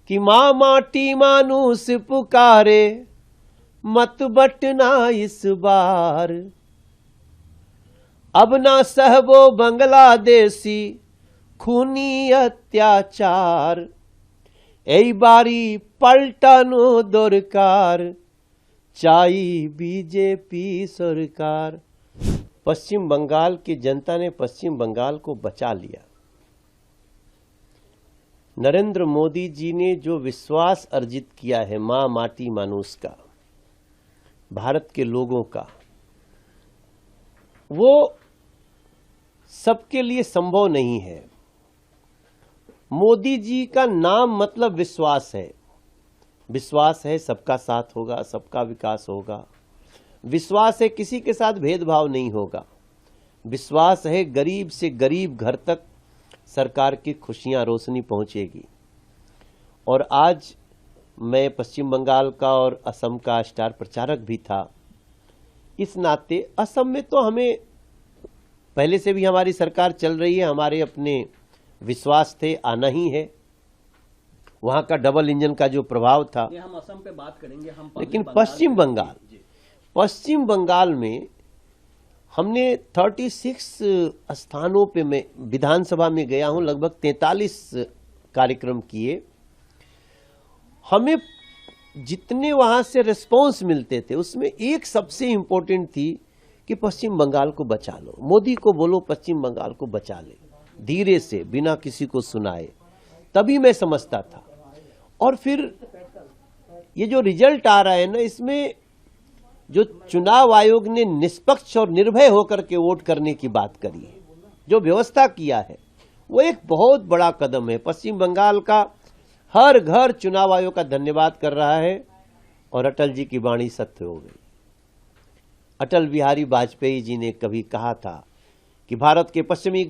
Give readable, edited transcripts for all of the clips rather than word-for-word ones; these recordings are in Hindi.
कि माँ माटी मानुष पुकारे, मत बटना इस बार। अब ना सहबो बांग्लादेशी खूनी अत्याचार, এই बारी पलटानो दरकार, चाहिए बीजेपी सरकार। पश्चिम बंगाल की जनता ने पश्चिम बंगाल को बचा लिया। नरेंद्र मोदी जी ने जो विश्वास अर्जित किया है मां माटी मानुष का, भारत के लोगों का, वो सबके लिए संभव नहीं है। मोदी जी का नाम मतलब विश्वास है। विश्वास है सबका साथ होगा, सबका विकास होगा। विश्वास है किसी के साथ भेदभाव नहीं होगा। विश्वास है गरीब से गरीब घर तक सरकार की खुशियां रोशनी पहुंचेगी। और आज मैं पश्चिम बंगाल का और असम का स्टार प्रचारक भी था। इस नाते असम में तो हमें पहले से भी हमारी सरकार चल रही है, हमारे अपने विश्वास थे, आना ही है। वहां का डबल इंजन का जो प्रभाव था, हम असम पे बात करेंगे। लेकिन पश्चिम बंगाल में हमने 36 स्थानों पे मैं विधानसभा में गया हूं, लगभग 43 कार्यक्रम किए। हमें जितने वहां से रिस्पॉन्स मिलते थे उसमें एक सबसे इंपॉर्टेंट थी कि पश्चिम बंगाल को बचा लो। मोदी को बोलो पश्चिम बंगाल को बचा ले, धीरे से, बिना किसी को सुनाए। तभी मैं समझता था। और फिर ये जो रिजल्ट आ रहा है ना, इसमें जो चुनाव आयोग ने निष्पक्ष और निर्भय होकर के वोट करने की बात करी है, जो व्यवस्था किया है, वो एक बहुत बड़ा कदम है। पश्चिम बंगाल का हर घर चुनाव आयोग का धन्यवाद कर रहा है। और अटल जी की वाणी सत्य हो गई। अटल बिहारी वाजपेयी जी ने कभी कहा था कि भारत के पश्चिमी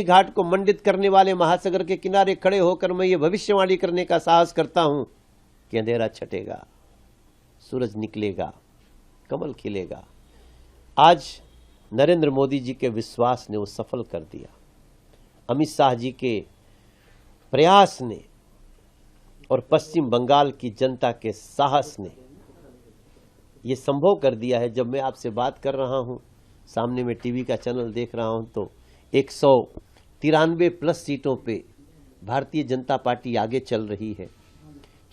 घाट को मंडित करने वाले महासागर के किनारे खड़े होकर मैं ये भविष्यवाणी करने का साहस करता हूं कि अंधेरा छटेगा, सूरज निकलेगा, कमल खिलेगा। आज नरेंद्र मोदी जी के विश्वास ने वो सफल कर दिया। अमित शाह जी के प्रयास ने और पश्चिम बंगाल की जनता के साहस ने ये संभव कर दिया है। जब मैं आपसे बात कर रहा हूं, सामने में टीवी का चैनल देख रहा हूं, तो 193 प्लस सीटों पे भारतीय जनता पार्टी आगे चल रही है।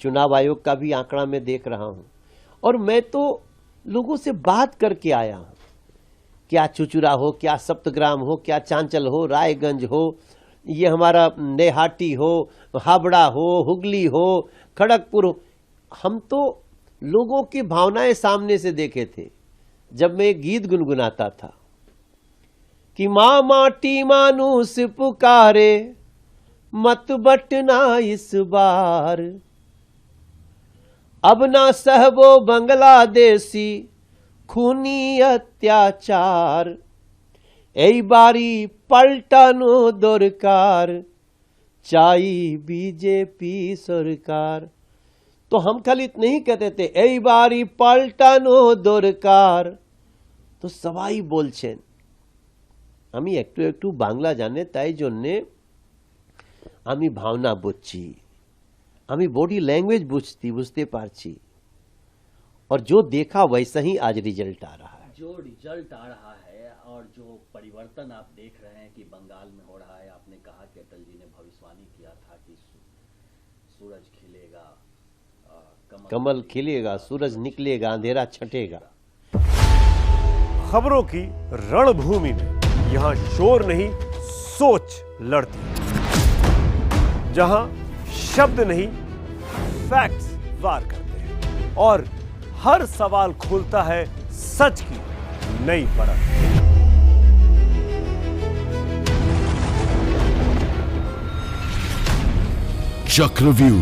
चुनाव आयोग का भी आंकड़ा मैं देख रहा हूं। और मैं तो लोगों से बात करके आया हूं, क्या चुचुरा हो, क्या सप्तग्राम हो, क्या चांचल हो, रायगंज हो, ये हमारा नेहाटी हो, हावड़ा हो, हुगली हो, खड़गपुर हो। हम तो लोगों की भावनाएं सामने से देखे थे। जब मैं एक गीत गुनगुनाता था कि माँ माटी मानुष पुकारे, मत बटना इस बार। अब ना सहबो बांग्लादेशी खूनी अत्याचार, এই बारी पलटानो दरकार, चाहिए बीजेपी सरकार। तो हम खाली इतने ही कहते थे, এই बारी पलटानो दरकार। तो सबाई बोलছেন। আমি একটু একটু বাংলা জানে, তাই জন্যে আমি ভাবনা বুঝছি, আমি বডি लैंग्वेज বুঝতে পারছি। और जो देखा वैसा ही आज रिजल्ट आ रहा है। जो रिजल्ट आ रहा है और जो परिवर्तन आप देख रहे हैं कि बंगाल में हो रहा है। आपने कहा कि अटल जी ने भविष्यवाणी किया था कि सूरज खिलेगा, कमल खिलेगा, सूरज निकलेगा, अंधेरा छटेगा। खबरों की रणभूमि में यहां शोर नहीं, सोच लड़ती है। जहां शब्द नहीं, फैक्ट्स वार करते हैं और हर सवाल खोलता है सच की नई परत। चक्रव्यूह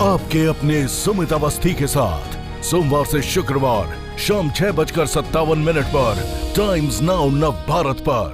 आपके अपने सुमित अवस्थी के साथ सोमवार से शुक्रवार शाम 6:57 पर टाइम्स नाउ नव भारत पर।